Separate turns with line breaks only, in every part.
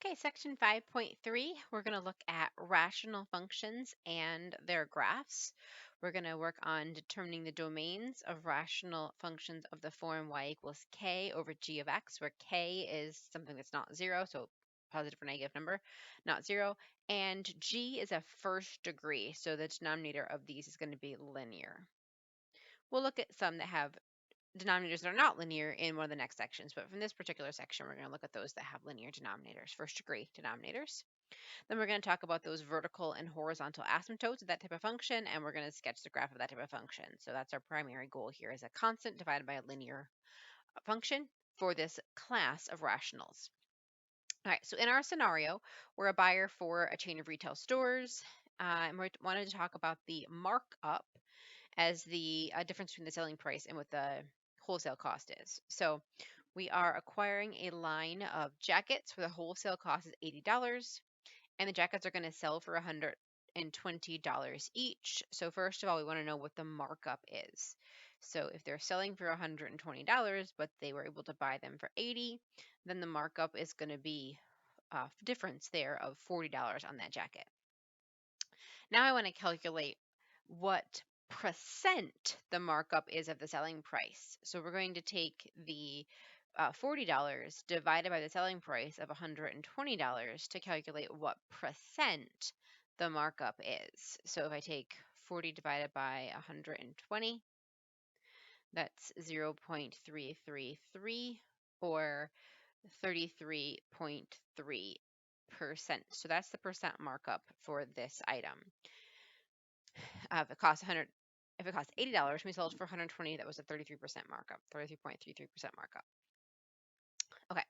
Okay, section 5.3, we're going to look at rational functions and their graphs. We're going to work on determining the domains of rational functions of the form y equals k over g of x, where k is something that's not zero, so positive or negative number, not zero, and g is a first degree, so the denominator of these is going to be linear. We'll look at some that have denominators that are not linear in one of the next sections, but from this particular section, we're going to look at those that have linear denominators, first degree denominators. Then we're going to talk about those vertical and horizontal asymptotes of that type of function, and we're going to sketch the graph of that type of function. So that's our primary goal here, is a constant divided by a linear function for this class of rationals. All right, so in our scenario, we're a buyer for a chain of retail stores, and we wanted to talk about the markup as the difference between the selling price and what the wholesale cost is. So we are acquiring a line of jackets where the wholesale cost is $80, and the jackets are going to sell for $120 each. So first of all, we want to know what the markup is. So if they're selling for $120, but they were able to buy them for $80, then the markup is going to be a difference there of $40 on that jacket. Now I want to calculate what percent the markup is of the selling price. So we're going to take the $40 divided by the selling price of $120 to calculate what percent the markup is. So if I take 40 divided by 120, that's 0.333 or 33.3%. So that's the percent markup for this item. If it costs $80, we sold for 120, that was a 33% markup, 33.33% markup. Okay,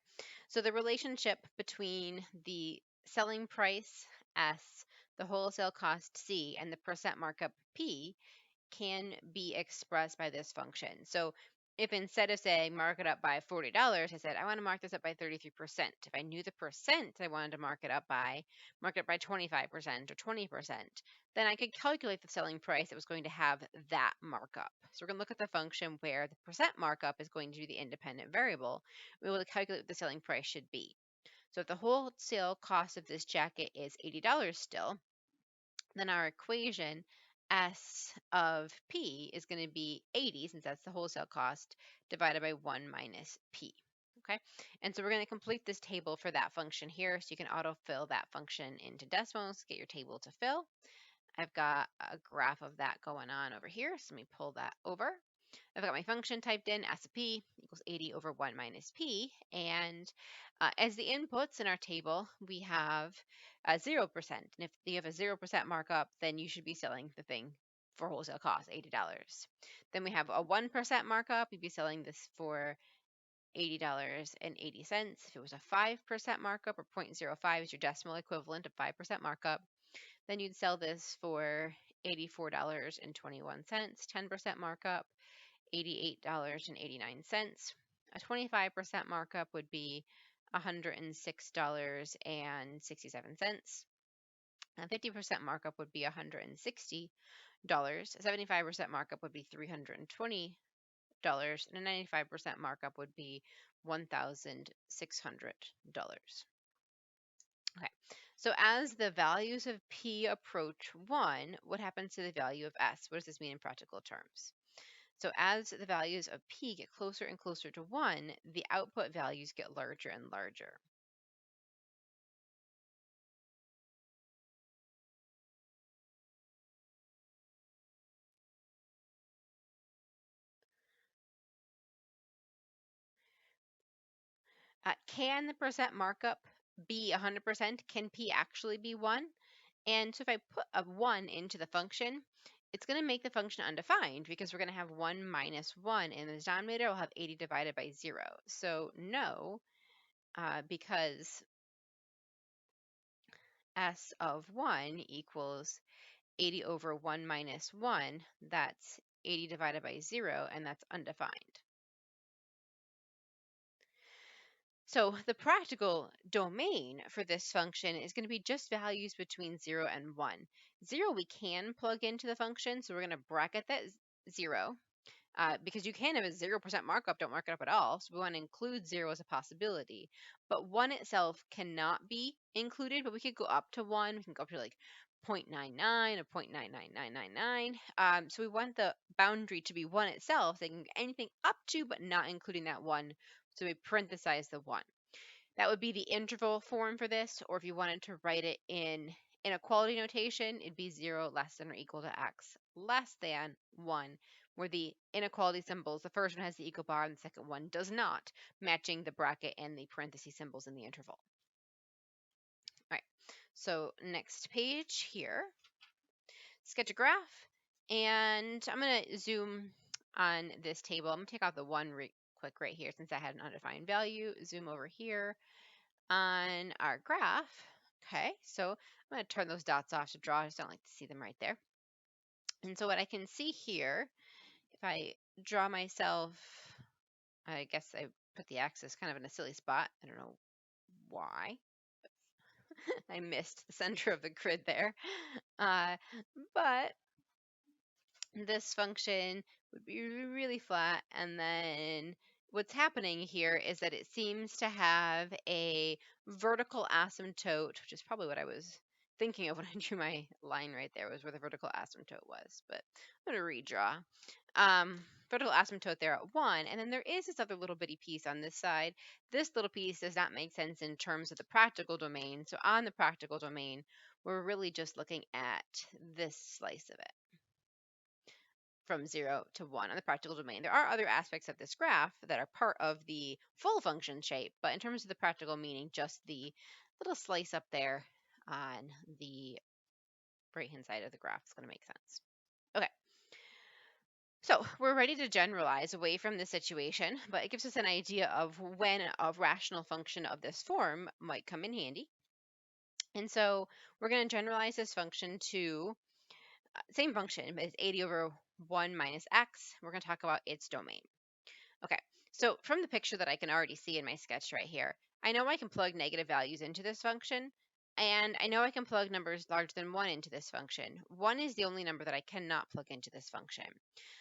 so the relationship between the selling price S, the wholesale cost C, and the percent markup P can be expressed by this function. So if instead of saying mark it up by $40, I said I want to mark this up by 33%. If I knew the percent I wanted to mark it up by 25% or 20%, then I could calculate the selling price that was going to have that markup. So we're going to look at the function where the percent markup is going to be the independent variable. We will calculate what the selling price should be. So if the wholesale cost of this jacket is $80 still, then our equation S of P is going to be 80, since that's the wholesale cost, divided by 1 minus P. Okay, and so we're going to complete this table for that function here, so you can autofill that function into decimals, get your table to fill. I've got a graph of that going on over here, so let me pull that over. I've got my function typed in, S of P equals 80 over 1 minus P, and as the inputs in our table, we have 0%. And if you have a 0% markup, then you should be selling the thing for wholesale cost, $80. Then we have a 1% markup, you'd be selling this for $80.80. If it was a 5% markup, or 0.05 is your decimal equivalent of 5% markup, then you'd sell this for $84.21, 10% markup, $88.89. A 25% markup would be $106.67. A 50% markup would be $160. A 75% markup would be $320. And a 95% markup would be $1,600. Okay, so as the values of P approach 1, what happens to the value of S? What does this mean in practical terms? So as the values of P get closer and closer to 1, the output values get larger and larger. Can the percent markup be 100%? Can P actually be 1? And so if I put a 1 into the function, it's going to make the function undefined, because we're going to have 1 minus 1 in the denominator. We'll have 80 divided by 0. So no, because S of 1 equals 80 over 1 minus 1, that's 80 divided by 0, and that's undefined. So the practical domain for this function is going to be just values between 0 and 1. 0 we can plug into the function, so we're going to bracket that 0. because you can have a 0% markup, don't mark it up at all. So we want to include 0 as a possibility. But 1 itself cannot be included, but we could go up to 1. We can go up to like 0.99 or 0.99999. So we want the boundary to be 1 itself. They can get anything up to, but not including that 1. So we parenthesize the 1. That would be the interval form for this, or if you wanted to write it in inequality notation, it'd be 0 less than or equal to x less than 1, where the inequality symbols, the first one has the equal bar and the second one does not, matching the bracket and the parenthesis symbols in the interval. All right, so next page here, sketch a graph, and I'm going to zoom on this table. I'm going to take out the 1 quick right here since I had an undefined value, zoom over here on our graph. Okay, so I'm going to turn those dots off to draw. I just don't like to see them right there. And so what I can see here, if I draw myself, I guess I put the axis kind of in a silly spot. I don't know why. I missed the center of the grid there. But this function would be really flat, and then what's happening here is that it seems to have a vertical asymptote, which is probably what I was thinking of when I drew my line right there, was where the vertical asymptote was. But I'm going to redraw. Vertical asymptote there at 1, and then there is this other little bitty piece on this side. This little piece does not make sense in terms of the practical domain. So on the practical domain, we're really just looking at this slice of it from 0 to 1 on the practical domain. There are other aspects of this graph that are part of the full function shape, but in terms of the practical meaning, just the little slice up there on the right-hand side of the graph is going to make sense. Okay. So we're ready to generalize away from this situation, but it gives us an idea of when a rational function of this form might come in handy. And so we're going to generalize this function to same function, but it's 80 over 1 minus x. We're going to talk about its domain. Okay, so from the picture that I can already see in my sketch right here, I know I can plug negative values into this function, and I know I can plug numbers larger than 1 into this function. 1 is the only number that I cannot plug into this function.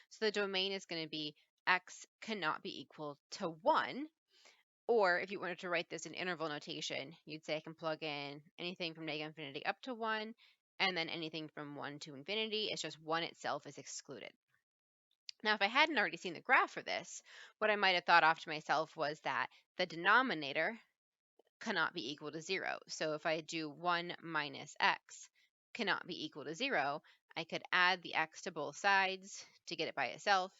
So the domain is going to be x cannot be equal to 1, or if you wanted to write this in interval notation, you'd say I can plug in anything from negative infinity up to 1, and then anything from 1 to infinity. It's just 1 itself is excluded. Now, if I hadn't already seen the graph for this, what I might have thought off to myself was that the denominator cannot be equal to 0. So if I do 1 minus x cannot be equal to 0, I could add the x to both sides to get it by itself,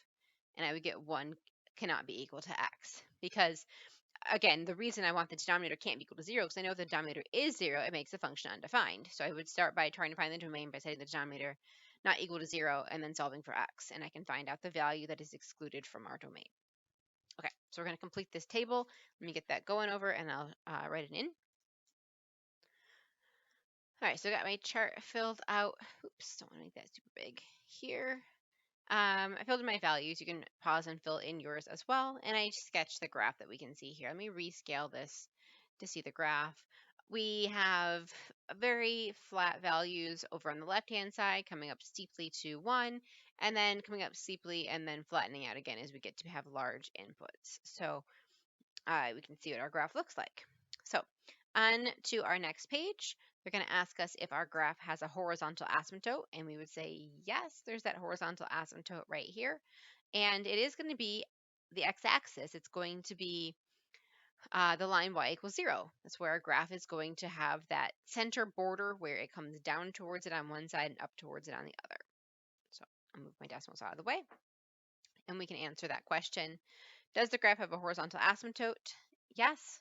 and I would get 1 cannot be equal to x. Because, again, the reason I want the denominator can't be equal to 0 is because I know if the denominator is 0, it makes the function undefined. So I would start by trying to find the domain by setting the denominator not equal to 0 and then solving for x, and I can find out the value that is excluded from our domain. Okay, so we're going to complete this table. Let me get that going over, and I'll write it in. All right, so I got my chart filled out. Oops, don't want to make that super big here. I filled in my values. You can pause and fill in yours as well. And I sketched the graph that we can see here. Let me rescale this to see the graph. We have very flat values over on the left-hand side, coming up steeply to 1, and then coming up steeply and then flattening out again as we get to have large inputs. So we can see what our graph looks like. So on to our next page, they're going to ask us if our graph has a horizontal asymptote, and we would say yes, there's that horizontal asymptote right here. And it is going to be the x-axis. It's going to be the line y equals 0. That's where our graph is going to have that center border where it comes down towards it on one side and up towards it on the other. So I'll move my decimals out of the way, and we can answer that question. Does the graph have a horizontal asymptote? Yes.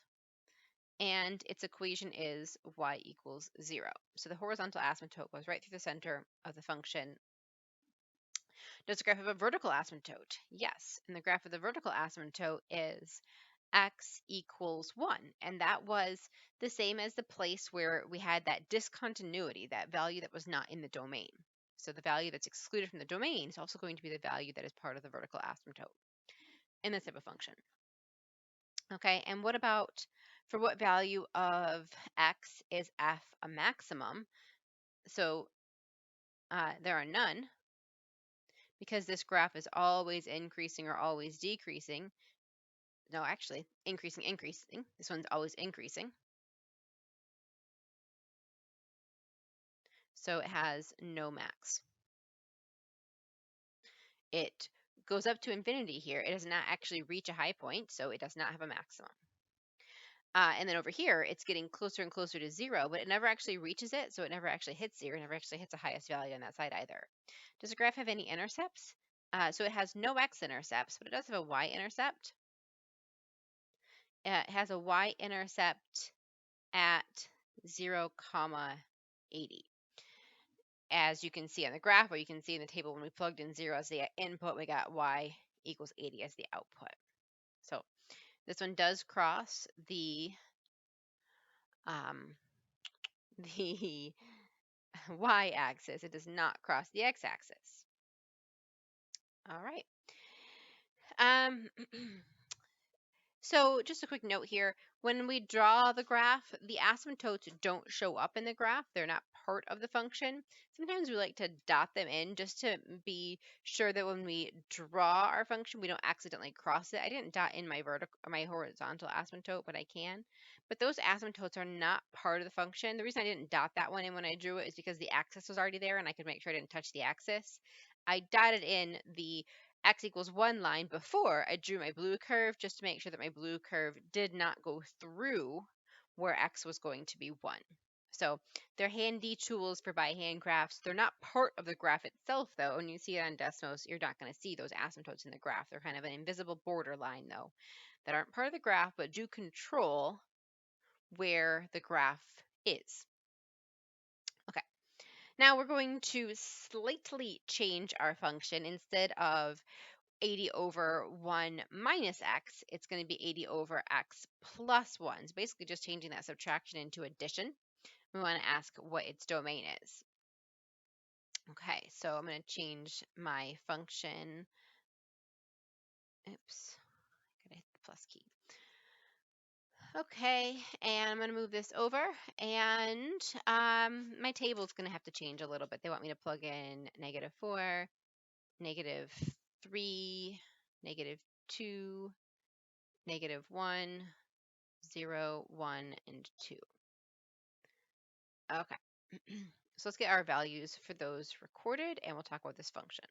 And its equation is y equals 0. So the horizontal asymptote goes right through the center of the function. Does the graph have a vertical asymptote? Yes. And the graph of the vertical asymptote is x equals 1. And that was the same as the place where we had that discontinuity, that value that was not in the domain. So the value that's excluded from the domain is also going to be the value that is part of the vertical asymptote in this type of function. Okay, and what about for what value of x is f a maximum? So there are none, because this graph is always increasing or always decreasing. No, actually, increasing, increasing. This one's always increasing. So it has no max. It goes up to infinity here. It does not actually reach a high point, so it does not have a maximum. And then over here, it's getting closer and closer to zero, but it never actually reaches it, so it never actually hits zero. It never actually hits the highest value on that side either. Does the graph have any intercepts? So it has no x-intercepts, but it does have a y-intercept. It has a y-intercept at 0, 80. As you can see on the graph, or you can see in the table, when we plugged in 0 as the input, we got y equals 80 as the output. So this one does cross the the y-axis. It does not cross the x-axis. All right. So just a quick note here, when we draw the graph, the asymptotes don't show up in the graph. They're not part of the function. Sometimes we like to dot them in just to be sure that when we draw our function, we don't accidentally cross it. I didn't dot in my vertical or my horizontal asymptote, but I can. But those asymptotes are not part of the function. The reason I didn't dot that one in when I drew it is because the axis was already there and I could make sure I didn't touch the axis. I dotted in the x equals 1 line before I drew my blue curve, just to make sure that my blue curve did not go through where x was going to be 1. So they're handy tools for by hand graphs. They're not part of the graph itself, though. When you see it on Desmos, you're not going to see those asymptotes in the graph. They're kind of an invisible border line, though, that aren't part of the graph, but do control where the graph is. Okay, now we're going to slightly change our function. Instead of 80 over 1 minus x, it's going to be 80 over x plus 1. So basically just changing that subtraction into addition. We want to ask what its domain is. Okay, so I'm going to change my function. Oops, gotta hit the plus key. Okay, and I'm going to move this over, and my table is going to have to change a little bit. They want me to plug in -4, -3, -2, -1, 0, 1, and 2. Okay, so let's get our values for those recorded, and we'll talk about this function.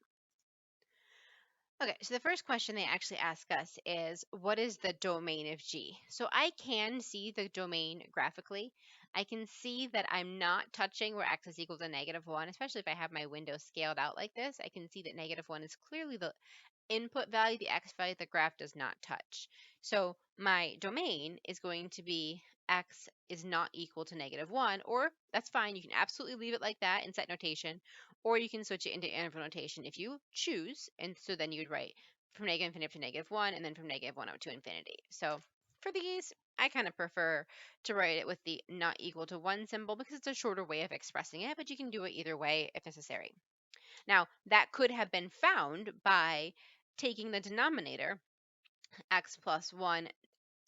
Okay, so the first question they actually ask us is, what is the domain of G? So I can see the domain graphically. I can see that I'm not touching where x is equal to -1, especially if I have my window scaled out like this. I can see that -1 is clearly the input value, the x value the graph does not touch. So my domain is going to be x is not equal to -1, or that's fine. You can absolutely leave it like that in set notation, or you can switch it into interval notation if you choose. And so then you'd write from -infinity up to -1, and then from -1 up to infinity. So for these, I kind of prefer to write it with the not equal to 1 symbol because it's a shorter way of expressing it, but you can do it either way if necessary. Now, that could have been found by taking the denominator, x plus 1,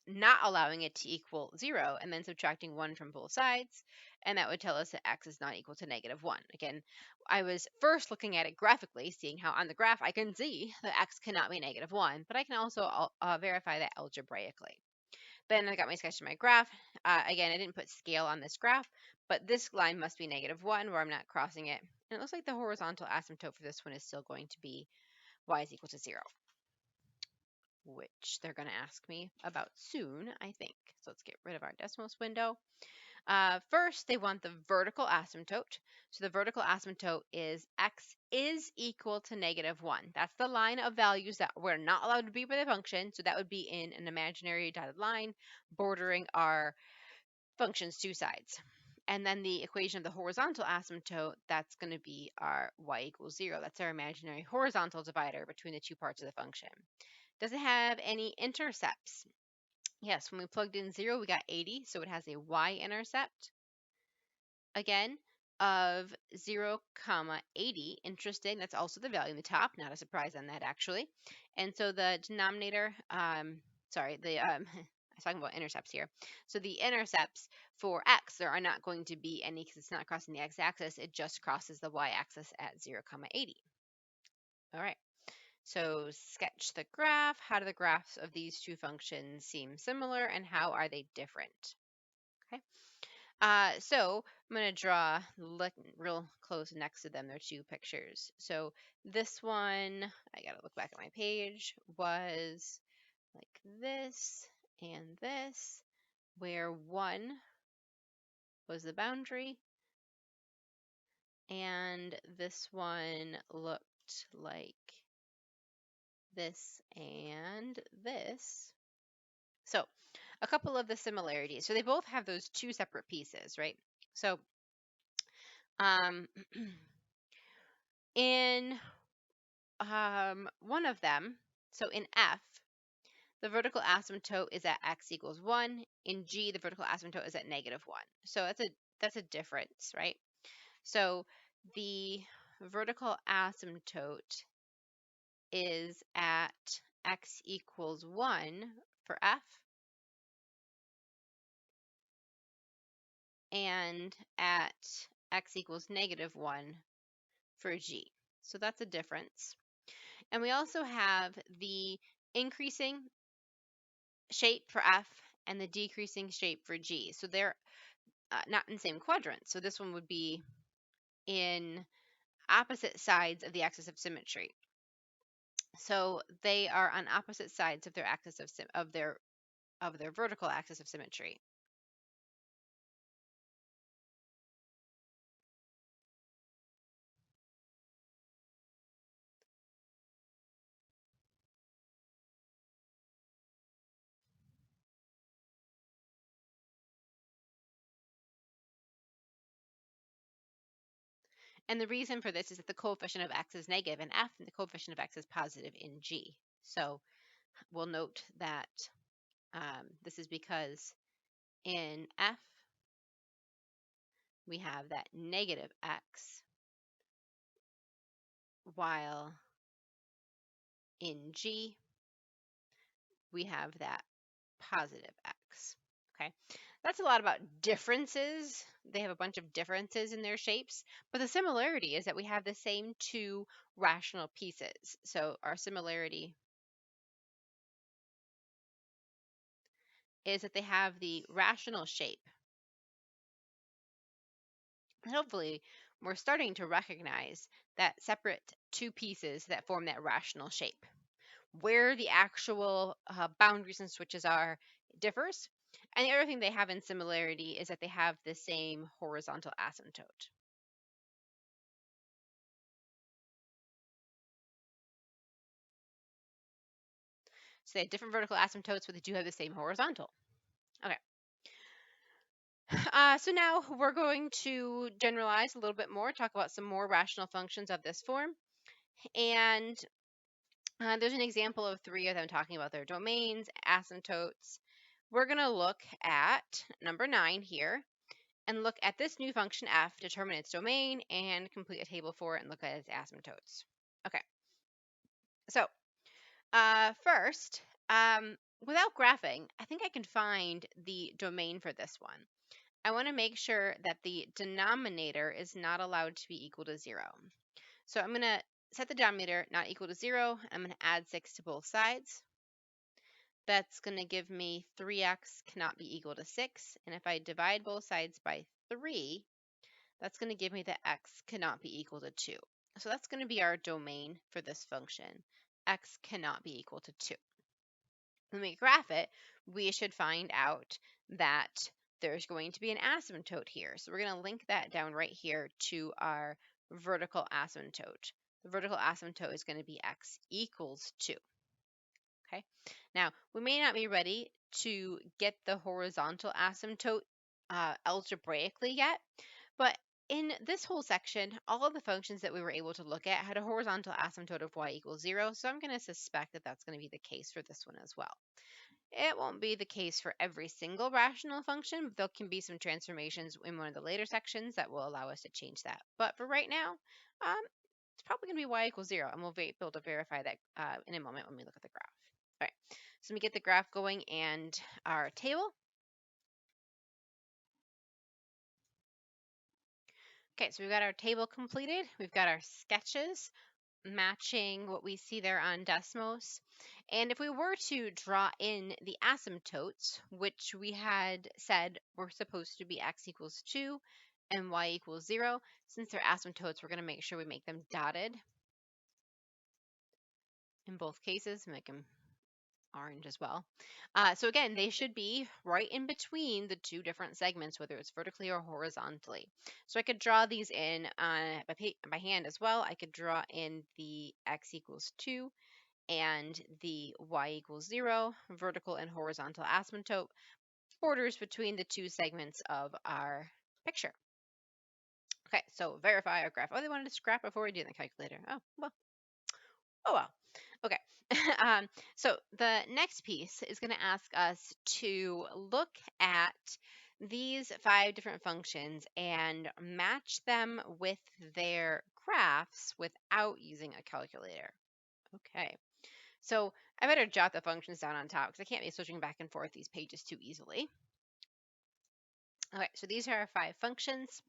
not allowing it to equal 0, and then subtracting 1 from both sides, and that would tell us that x is not equal to -1. Again, I was first looking at it graphically, seeing how on the graph I can see that x cannot be -1, but I can also verify that algebraically. Then I got my sketch of my graph. Again, I didn't put scale on this graph, but this line must be -1 where I'm not crossing it. And it looks like the horizontal asymptote for this one is still going to be y is equal to 0, which they're going to ask me about soon, I think. So let's get rid of our Desmos window. First, they want the vertical asymptote. So the vertical asymptote is x is equal to -1. That's the line of values that we're not allowed to be by the function. So that would be in an imaginary dotted line bordering our function's two sides. And then the equation of the horizontal asymptote, that's going to be our y equals 0. That's our imaginary horizontal divider between the two parts of the function. Does it have any intercepts? Yes, when we plugged in 0, we got 80, so it has a y-intercept, again, of 0, 80. Interesting, that's also the value in the top, not a surprise on that, actually. And so the denominator, I was talking about intercepts here. So the intercepts for x, there are not going to be any because it's not crossing the x-axis, it just crosses the y-axis at 0, 80. All right. So sketch the graph. How do the graphs of these two functions seem similar and how are they different? Okay. So I'm going to draw real close next to them. There are two pictures. So this one, I got to look back at my page, was like this and this, where 1 was the boundary and this one looked like this and this. So a couple of the similarities. So they both have those two separate pieces, right? So um, in one of them, so in F, the vertical asymptote is at x equals 1. In G, the vertical asymptote is at -1. So that's a difference, right? So the vertical asymptote is at x equals 1 for F and at x equals -1 for G. So that's a difference. And we also have the increasing shape for F and the decreasing shape for G. So they're not in the same quadrant. So this one would be in opposite sides of the axis of symmetry. So they are on opposite sides of their axis of their vertical axis of symmetry. And the reason for this is that the coefficient of x is negative in F and the coefficient of x is positive in G. So we'll note that this is because in F, we have that negative x, while in G, we have that positive x. Okay, that's a lot about differences. They have a bunch of differences in their shapes, but the similarity is that we have the same two rational pieces. So our similarity is that they have the rational shape. And hopefully, we're starting to recognize that separate two pieces that form that rational shape. Where the actual boundaries and switches are differs. And the other thing they have in similarity is that they have the same horizontal asymptote. So they have different vertical asymptotes, but they do have the same horizontal. Okay. So now we're going to generalize a little bit more, talk about some more rational functions of this form. And there's an example of 3 of them talking about their domains, asymptotes. We're going to look at number 9 here and look at this new function f, determine its domain, and complete a table for it and look at its asymptotes. Okay, so first, without graphing, I think I can find the domain for this one. I want to make sure that the denominator is not allowed to be equal to 0. So I'm going to set the denominator not equal to 0. I'm going to add 6 to both sides. That's going to give me 3x cannot be equal to 6. And if I divide both sides by 3, that's going to give me that x cannot be equal to 2. So that's going to be our domain for this function. X cannot be equal to 2. When we graph it, we should find out that there's going to be an asymptote here. So we're going to link that down right here to our vertical asymptote. The vertical asymptote is going to be x equals 2. Okay. Now, we may not be ready to get the horizontal asymptote algebraically yet, but in this whole section, all of the functions that we were able to look at had a horizontal asymptote of y equals 0, so I'm going to suspect that that's going to be the case for this one as well. It won't be the case for every single rational function, but there can be some transformations in one of the later sections that will allow us to change that. But for right now, it's probably going to be y equals 0, and we'll be able to verify that in a moment when we look at the graph. All right, so let me get the graph going and our table. Okay, so we've got our table completed. We've got our sketches. matching what we see there on Desmos. And if we were to draw in the asymptotes, which we had said were supposed to be x equals 2 and y equals 0, since they're asymptotes, we're going to make sure we make them dotted in both cases, make them orange as well. So again, they should be right in between the two different segments, whether it's vertically or horizontally. So I could draw these in by hand as well. I could draw in the x equals 2 and the y equals 0, vertical and horizontal asymptote, borders between the two segments of our picture. Okay, so verify our graph. Oh, they wanted to scrap before we do the calculator. Oh, well. Oh, well. Okay. So the next piece is going to ask us to look at these 5 different functions and match them with their graphs without using a calculator. Okay. So I better jot the functions down on top because I can't be switching back and forth these pages too easily. Okay, so these are our 5 functions.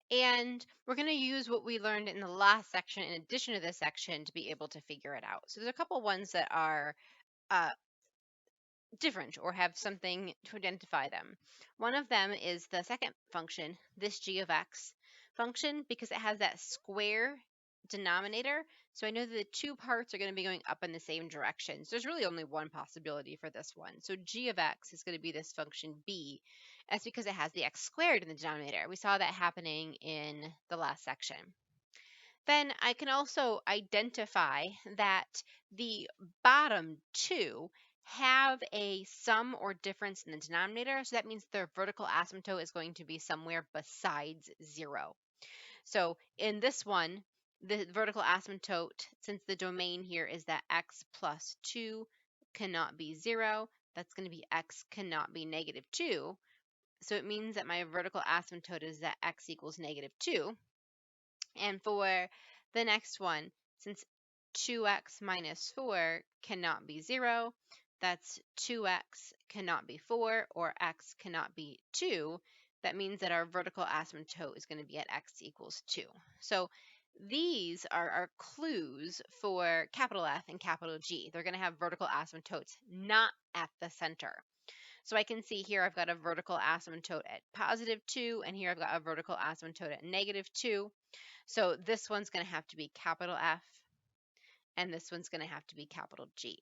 And we're going to use what we learned in the last section in addition to this section to be able to figure it out. So there's a couple ones that are uh, different or have something to identify them. One of them is the second function, this g of x function, because it has that square denominator. So I know that the two parts are going to be going up in the same direction. So there's really only one possibility for this one. So g of x is going to be this function b. That's because it has the x squared in the denominator. We saw that happening in the last section. Then I can also identify that the bottom two have a sum or difference in the denominator. So that means their vertical asymptote is going to be somewhere besides 0. So in this one, the vertical asymptote, since the domain here is that x plus 2 cannot be 0, that's going to be x cannot be negative 2. So it means that my vertical asymptote is that x equals negative 2. And for the next one, since 2x minus 4 cannot be 0, that's 2x cannot be 4, or x cannot be 2. That means that our vertical asymptote is going to be at x equals 2. So these are our clues for capital F and capital G. They're going to have vertical asymptotes not at the center. So I can see here I've got a vertical asymptote at positive 2, and here I've got a vertical asymptote at negative 2. So this one's going to have to be capital F, and this one's going to have to be capital G.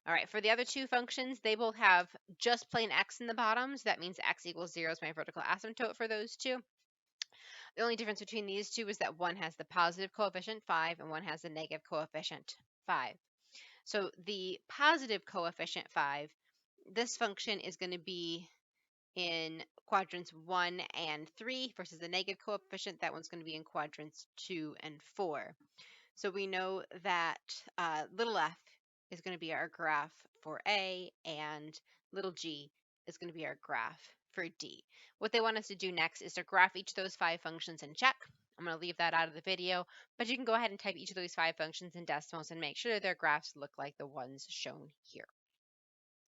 All right, for the other two functions, they both have just plain x in the bottom, so that means x equals 0 is my vertical asymptote for those two. The only difference between these two is that one has the positive coefficient 5 and one has the negative coefficient 5. So the positive coefficient 5, this function is going to be in quadrants 1 and 3 versus the negative coefficient, that one's going to be in quadrants 2 and 4. So we know that little f is going to be our graph for A, and little g is going to be our graph for D. What they want us to do next is to graph each of those 5 functions and check. I'm going to leave that out of the video, but you can go ahead and type each of those 5 functions in Desmos and make sure that their graphs look like the ones shown here.